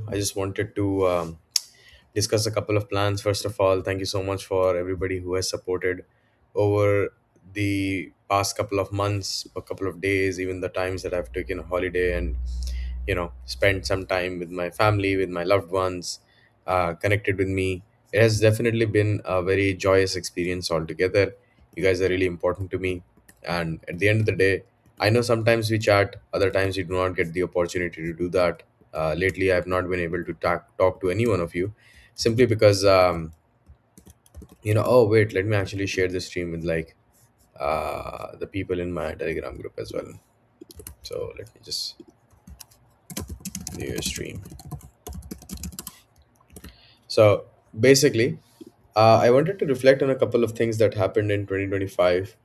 I just wanted to discuss a couple of plans. First of all, thank you so much for everybody who has supported over the past couple of months, a couple of days, even the times that I've taken a holiday and spent some time with my family, with my loved ones, connected with me. It has definitely been a very joyous experience altogether. You guys are really important to me, and at the end of the day, I know sometimes we chat, other times we do not get the opportunity to do that. Lately, I have not been able to talk to any one of you simply because oh wait, let me actually share this stream with the people in my Telegram group as well. So let me just new stream. So basically, I wanted to reflect on a couple of things that happened in 2025.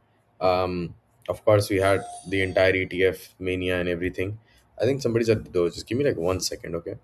Of course, we had the entire ETF mania and everything. I think somebody's at the door. Just give me like 1 second, okay?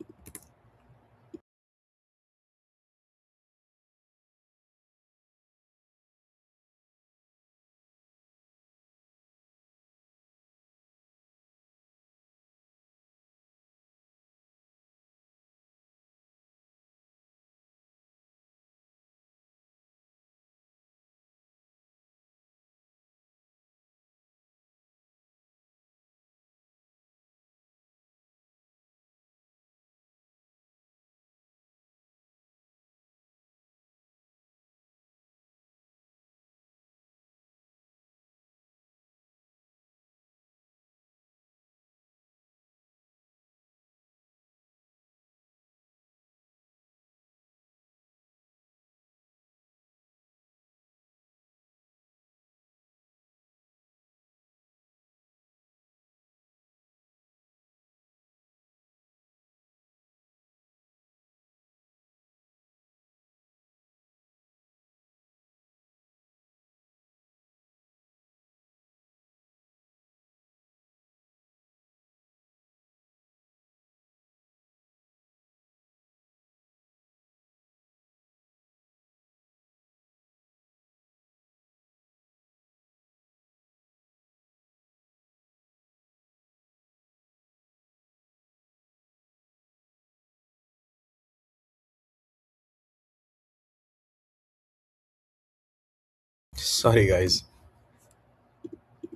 Sorry, guys.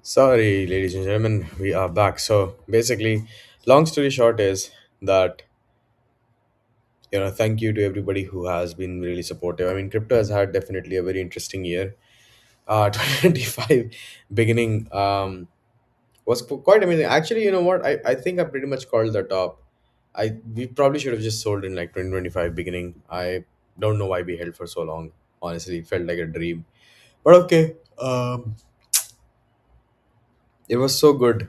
Sorry, ladies and gentlemen. We are back. So basically, long story short is that thank you to everybody who has been really supportive. I mean, crypto has had definitely a very interesting year. 2025 beginning was quite amazing. Actually, you know what? I think I pretty much called the top. We probably should have just sold in like 2025 beginning. I don't know why we held for so long. Honestly, it felt like a dream. But okay, it was so good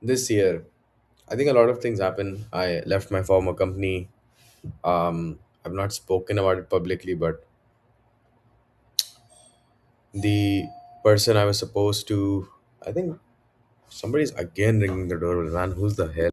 this year. I think a lot of things happened. I left my former company. I've not spoken about it publicly, but the person I was supposed to, I think somebody's again ringing the doorbell. Man, who's the hell?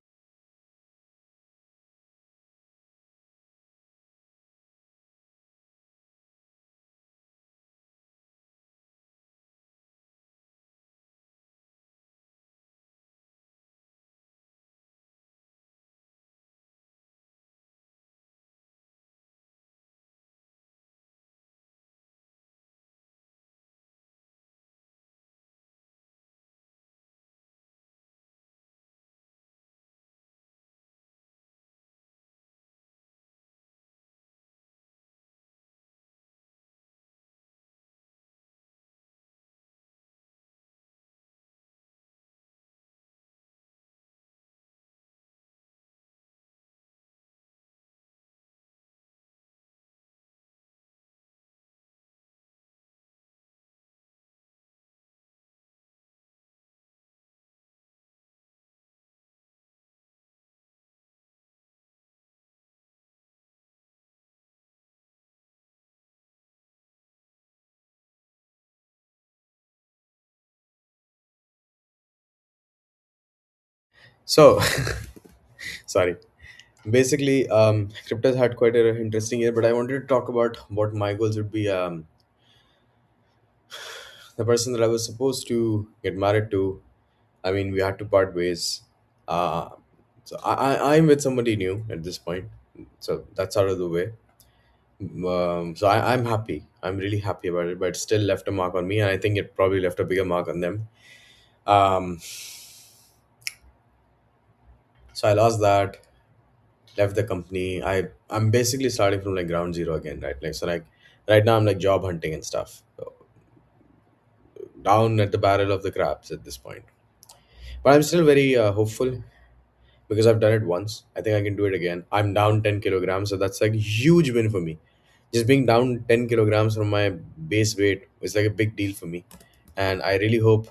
So, sorry. Basically, crypto has had quite an interesting year, but I wanted to talk about what my goals would be. The person that I was supposed to get married to, I mean, we had to part ways. Uh, So I'm with somebody new at this point. So that's out of the way. So I'm happy. I'm really happy about it, but it still left a mark on me, and I think it probably left a bigger mark on them. Um, so I lost that, left the company. I'm basically starting from like ground zero again, right? Like so, like right now I'm like job hunting and stuff, so down at the barrel of the crabs at this point. But I'm still very hopeful because I've done it once. I think I can do it again. I'm down 10 kilograms, so that's like a huge win for me. Just being down 10 kilograms from my base weight is like a big deal for me. And I really hope,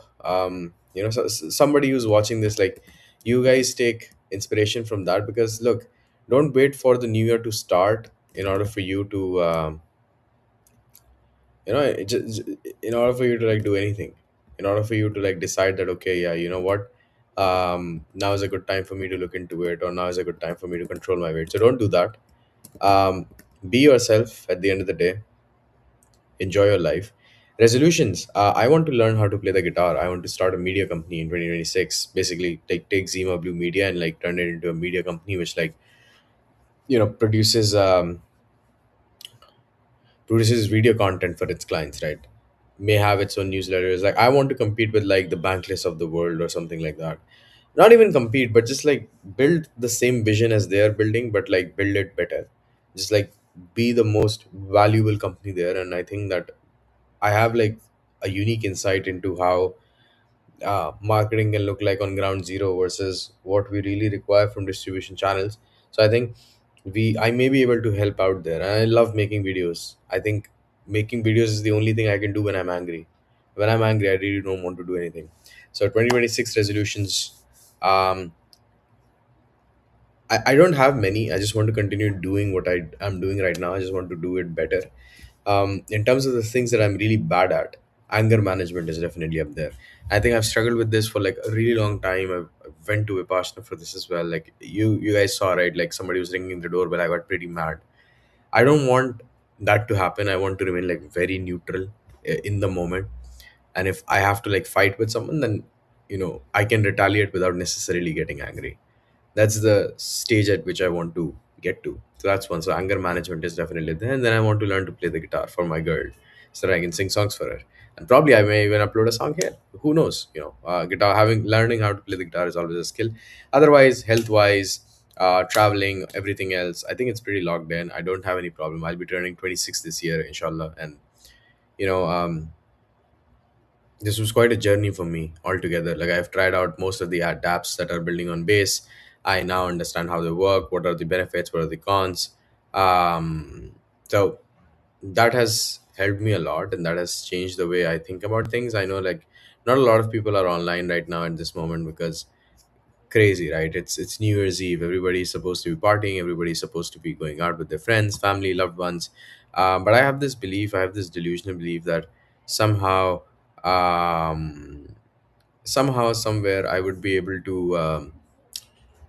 somebody who's watching this, like, you guys take inspiration from that because look, don't wait for the new year to start in order for you to, in order for you to like do anything, in order for you to like decide that okay, yeah, you know what, now is a good time for me to look into it, or now is a good time for me to control my weight. So don't do that. um, be yourself at the end of the day. Enjoy your life. Resolutions, I want to learn how to play the guitar. I want to start a media company in 2026, basically take Zima Blue Media and like turn it into a media company which like produces video content for its clients, right? May have its own newsletters. Like I want to compete with like the Bankless of the world or something like that. Not even compete, but just like build the same vision as they are building, but like build it better. Just like be the most valuable company there. And I think that I have like a unique insight into how marketing can look like on ground zero versus what we really require from distribution channels. So I think I may be able to help out there. And I love making videos. I think making videos is the only thing I can do when I'm angry. When I'm angry, I really don't want to do anything. So 2026 resolutions. Um, I don't have many. I just want to continue doing what I'm doing right now. I just want to do it better. In terms of the things that I'm really bad at, anger management is definitely up there. I think I've struggled with this for like a really long time. I went to Vipassana for this as well. Like you guys saw, right? Like somebody was ringing the doorbell. I got pretty mad. I don't want that to happen. I want to remain like very neutral in the moment. And if I have to like fight with someone, then I can retaliate without necessarily getting angry. That's the stage at which I want to get to. So that's one. So anger management is definitely there. And then I want to learn to play the guitar for my girl so that I can sing songs for her. And probably I may even upload a song here. Who knows? Guitar, learning how to play the guitar is always a skill. Otherwise, health wise, traveling, everything else, I think it's pretty locked in. I don't have any problem. I'll be turning 26 this year, inshallah. And you know, um, this was quite a journey for me altogether. Like I've tried out most of the apps that are building on base. I now understand how they work, what are the benefits, what are the cons. So that has helped me a lot, and that has changed the way I think about things. I know like not a lot of people are online right now at this moment because crazy, right? It's New Year's Eve. Everybody's supposed to be partying. Everybody's supposed to be going out with their friends, family, loved ones. But I have this belief. I have this delusional belief that somehow, um, somewhere, I would be able to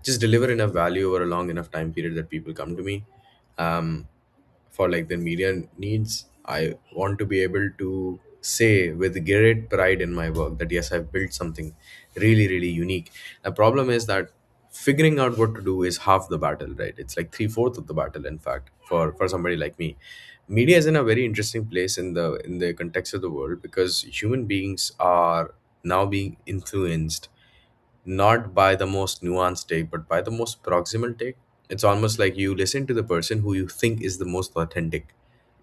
just deliver enough value over a long enough time period that people come to me. Um, for like their media needs. I want to be able to say with great pride in my work that yes, I've built something really, really unique. The problem is that figuring out what to do is half the battle, right? It's like three-fourths of the battle, in fact, for somebody like me. Media is in a very interesting place in the context of the world because human beings are now being influenced not by the most nuanced take, but by the most proximal take. It's almost like you listen to the person who you think is the most authentic,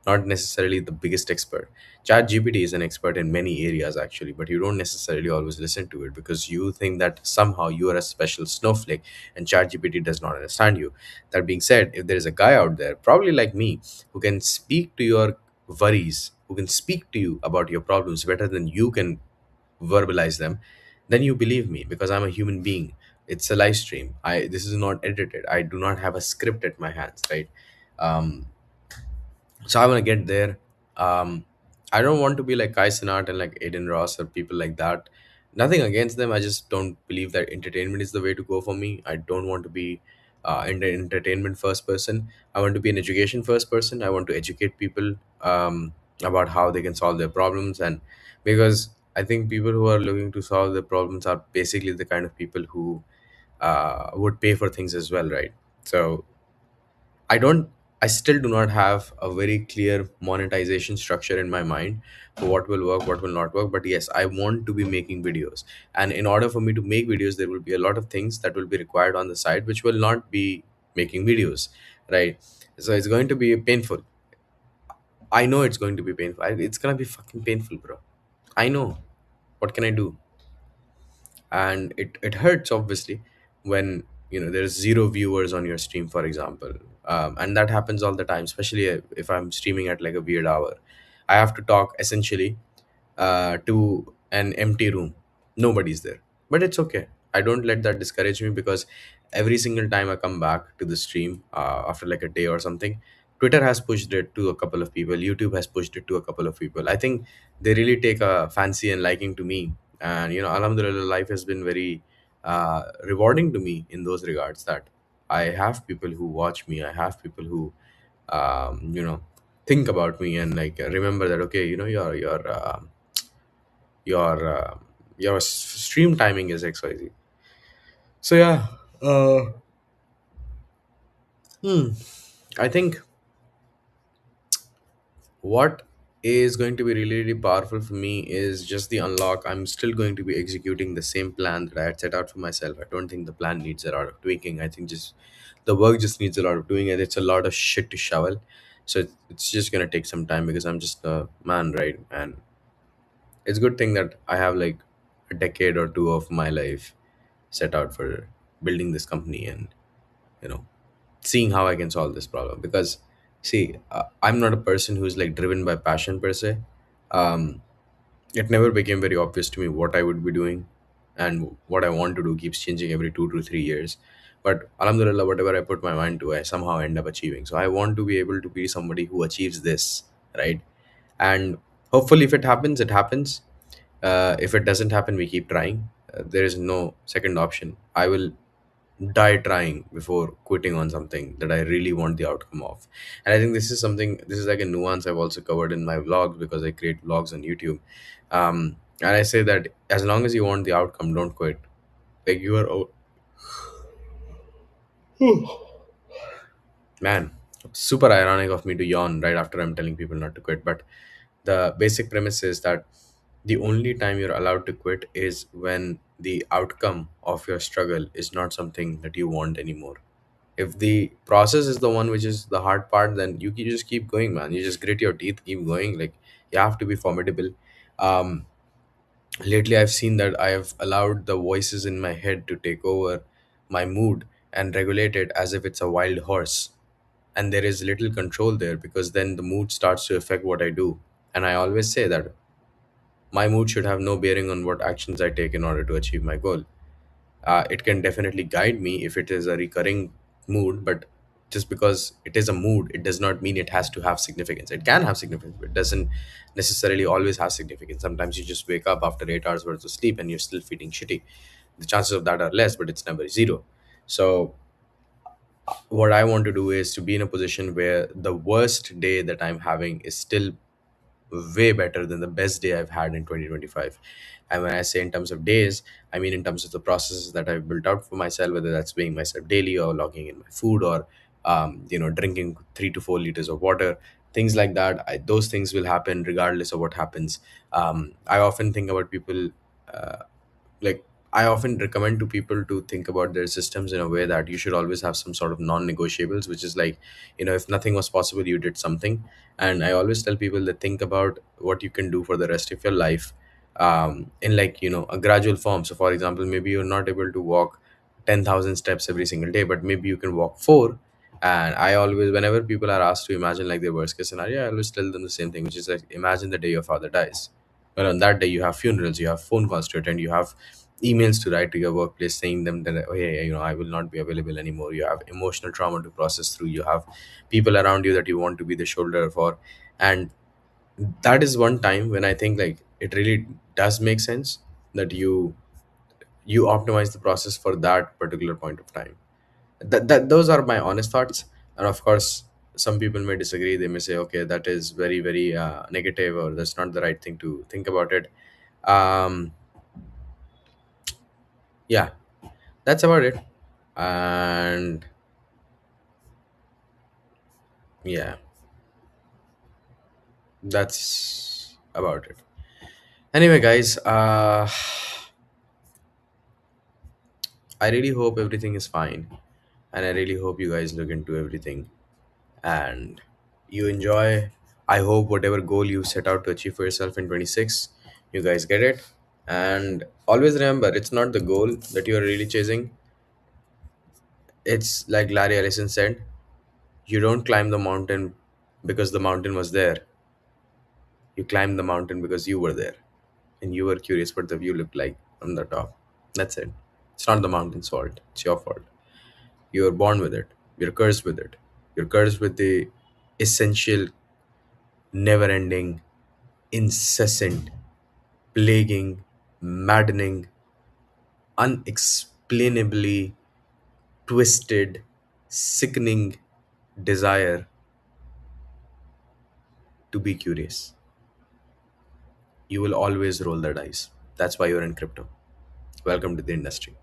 not necessarily the biggest expert. Chat GPT is an expert in many areas actually, but you don't necessarily always listen to it because you think that somehow you are a special snowflake and Chat GPT does not understand you. That being said, if there is a guy out there, probably like me, who can speak to your worries, who can speak to you about your problems better than you can verbalize them, then you believe me because I'm a human being. It's a live stream. This is not edited. I do not have a script at my hands, right? Um, so I want to get there. I don't want to be like Kai Cenat and like Aiden Ross or people like that. Nothing against them. I just don't believe that entertainment is the way to go for me. I don't want to be an entertainment first person. I want to be an education first person. I want to educate people about how they can solve their problems, and because I think people who are looking to solve their problems are basically the kind of people who would pay for things as well, right? So I don't, I still do not have a very clear monetization structure in my mind for what will work, what will not work. But yes, I want to be making videos. And in order for me to make videos, there will be a lot of things that will be required on the side, which will not be making videos, right? So it's going to be painful. I know it's going to be painful. It's going to be fucking painful, bro. I know. What can I do? And it hurts obviously when there's zero viewers on your stream, for example. And that happens all the time, especially if I'm streaming at like a weird hour. I have to talk essentially to an empty room. Nobody's there, but it's okay. I don't let that discourage me, because every single time I come back to the stream after like a day or something, Twitter has pushed it to a couple of people, YouTube has pushed it to a couple of people. I think they really take a fancy and liking to me. And alhamdulillah, life has been very rewarding to me in those regards, that I have people who watch me, I have people who think about me, and like remember that, okay, your your stream timing is XYZ. So yeah, hmm, I think what is going to be really, really powerful for me is just the unlock. I'm still going to be executing the same plan that I had set out for myself. I don't think the plan needs a lot of tweaking. I think just the work just needs a lot of doing, and it's a lot of shit to shovel. So it's just gonna take some time, because I'm just a man, right? And it's a good thing that I have like a decade or two of my life set out for building this company, and you know seeing how I can solve this problem. Because see, I'm not a person who's like driven by passion per se. um, it never became very obvious to me what I would be doing, and what I want to do keeps changing every 2 to 3 years. But alhamdulillah, whatever I put my mind to, I somehow end up achieving. So I want to be able to be somebody who achieves this, right? And hopefully if it happens, it happens. If it doesn't happen, we keep trying. There is no second option. I will die trying before quitting on something that I really want the outcome of. And I think this is like a nuance I've also covered in my vlogs, because I create vlogs on YouTube. And I say that as long as you want the outcome, don't quit. Like you are, man, super ironic of me to yawn right after I'm telling people not to quit. But the basic premise is that the only time you're allowed to quit is when the outcome of your struggle is not something that you want anymore. If the process is the one which is the hard part, then you just keep going, man. You just grit your teeth, keep going. Like, you have to be formidable. um Lately I've seen that I have allowed the voices in my head to take over my mood and regulate it as if it's a wild horse. And there is little control there, because then the mood starts to affect what I do. And I always say that my mood should have no bearing on what actions I take in order to achieve my goal. It can definitely guide me if it is a recurring mood, but just because it is a mood, it does not mean it has to have significance. It can have significance, but it doesn't necessarily always have significance. Sometimes you just wake up after 8 hours worth of sleep and you're still feeling shitty. The chances of that are less, but it's never zero. So what I want to do is to be in a position where the worst day that I'm having is still way better than the best day I've had in 2025. And when I say in terms of days, I mean in terms of the processes that I've built out for myself, whether that's weighing myself daily, or logging in my food, or drinking 3 to 4 liters of water, things like that. Those things will happen regardless of what happens. I often think about people. Uh, like, I often recommend to people to think about their systems in a way that you should always have some sort of non-negotiables, which is like, if nothing was possible, you did something. And I always tell people that think about what you can do for the rest of your life, in like, a gradual form. So for example, maybe you're not able to walk 10,000 steps every single day, but maybe you can walk four. And I always, whenever people are asked to imagine like their worst case scenario, I always tell them the same thing, which is like, imagine the day your father dies. Well, on that day, you have funerals, you have phone calls to attend, you have emails to write to your workplace saying them that, oh, hey, I will not be available anymore. You have emotional trauma to process through. You have people around you that you want to be the shoulder for. And that is one time when I think like it really does make sense that you optimize the process for that particular point of time. That those are my honest thoughts. And of course, some people may disagree. They may say, okay, that is very, very negative, or that's not the right thing to think about it. um yeah, That's about it. And yeah, that's about it. Anyway, guys, I really hope everything is fine, and I really hope you guys look into everything and you enjoy. I hope whatever goal you set out to achieve for yourself in 26, you guys get it. And always remember, it's not the goal that you are really chasing. It's like Larry Ellison said, you don't climb the mountain because the mountain was there. You climb the mountain because you were there and you were curious what the view looked like from the top. That's it. It's not the mountain's fault, it's your fault. You were born with it, you're cursed with it. You're cursed with the essential, never ending, incessant, plaguing, maddening, unexplainably twisted, sickening desire to be curious. You will always roll the dice. That's why you're in crypto. Welcome to the industry.